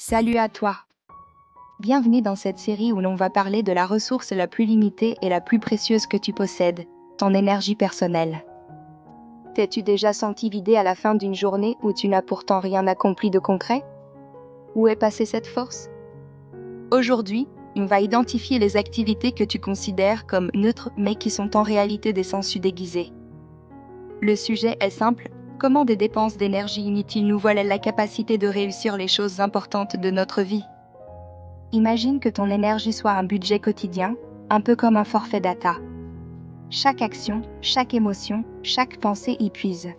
Salut à toi. Bienvenue dans cette série où l'on va parler de la ressource la plus limitée et la plus précieuse que tu possèdes, ton énergie personnelle. T'es-tu déjà senti vidé à la fin d'une journée où tu n'as pourtant rien accompli de concret? Où est passée cette force? Aujourd'hui, on va identifier les activités que tu considères comme neutres mais qui sont en réalité des sensus déguisés. Le sujet est simple, comment des dépenses d'énergie inutiles nous volent la capacité de réussir les choses importantes de notre vie? Imagine que ton énergie soit un budget quotidien, un peu comme un forfait data. Chaque action, chaque émotion, chaque pensée y puise.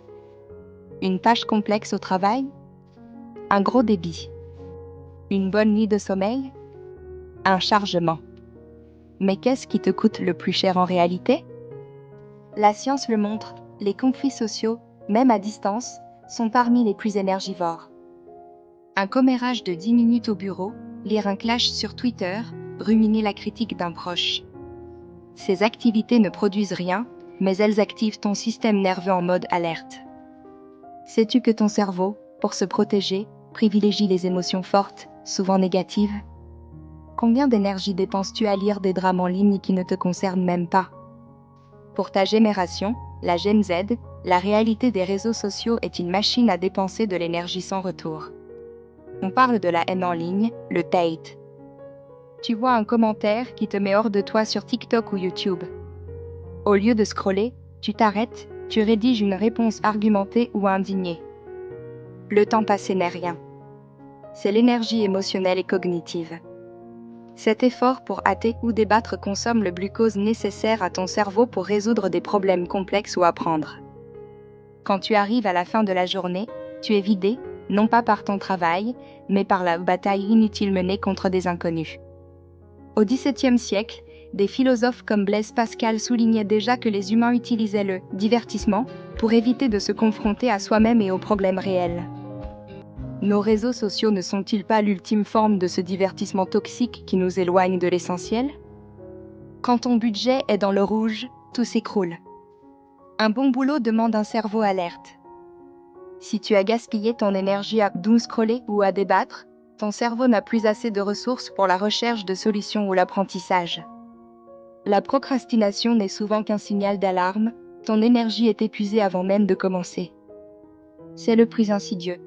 Une tâche complexe au travail? Un gros débit. Une bonne nuit de sommeil? Un chargement. Mais qu'est-ce qui te coûte le plus cher en réalité? La science le montre, les conflits sociaux, même à distance, sont parmi les plus énergivores. Un commérage de 10 minutes au bureau, lire un clash sur Twitter, ruminer la critique d'un proche. Ces activités ne produisent rien, mais elles activent ton système nerveux en mode alerte. Sais-tu que ton cerveau, pour se protéger, privilégie les émotions fortes, souvent négatives? Combien d'énergie dépenses-tu à lire des drames en ligne qui ne te concernent même pas? Pour ta génération, la Gen Z, la réalité des réseaux sociaux est une machine à dépenser de l'énergie sans retour. On parle de la haine en ligne, le hate. Tu vois un commentaire qui te met hors de toi sur TikTok ou YouTube. Au lieu de scroller, tu t'arrêtes, tu rédiges une réponse argumentée ou indignée. Le temps passé n'est rien. C'est l'énergie émotionnelle et cognitive. Cet effort pour hâter ou débattre consomme le glucose nécessaire à ton cerveau pour résoudre des problèmes complexes ou apprendre. Quand tu arrives à la fin de la journée, tu es vidé, non pas par ton travail, mais par la bataille inutile menée contre des inconnus. Au XVIIe siècle, des philosophes comme Blaise Pascal soulignaient déjà que les humains utilisaient le divertissement pour éviter de se confronter à soi-même et aux problèmes réels. Nos réseaux sociaux ne sont-ils pas l'ultime forme de ce divertissement toxique qui nous éloigne de l'essentiel? Quand ton budget est dans le rouge, tout s'écroule. Un bon boulot demande un cerveau alerte. Si tu as gaspillé ton énergie à doom scroller ou à débattre, ton cerveau n'a plus assez de ressources pour la recherche de solutions ou l'apprentissage. La procrastination n'est souvent qu'un signal d'alarme, ton énergie est épuisée avant même de commencer. C'est le plus insidieux.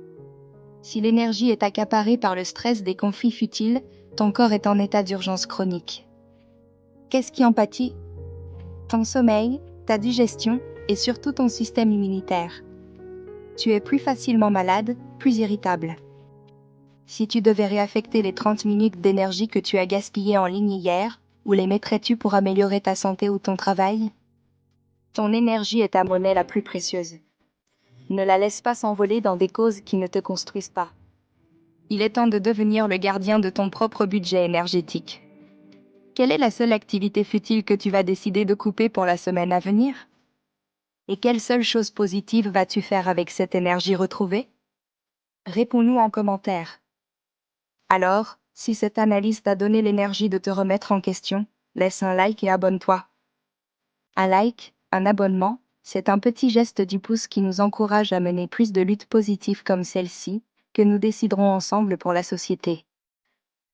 Si l'énergie est accaparée par le stress des conflits futiles, ton corps est en état d'urgence chronique. Qu'est-ce qui en pâtit? Ton sommeil, ta digestion et surtout ton système immunitaire. Tu es plus facilement malade, plus irritable. Si tu devais réaffecter les 30 minutes d'énergie que tu as gaspillées en ligne hier, où les mettrais-tu pour améliorer ta santé ou ton travail? Ton énergie est ta monnaie la plus précieuse. Ne la laisse pas s'envoler dans des causes qui ne te construisent pas. Il est temps de devenir le gardien de ton propre budget énergétique. Quelle est la seule activité futile que tu vas décider de couper pour la semaine à venir? Et quelle seule chose positive vas-tu faire avec cette énergie retrouvée? Réponds-nous en commentaire. Alors, si cette analyse t'a donné l'énergie de te remettre en question, laisse un like et abonne-toi. Un like, un abonnement, c'est un petit geste du pouce qui nous encourage à mener plus de luttes positives comme celle-ci, que nous déciderons ensemble pour la société.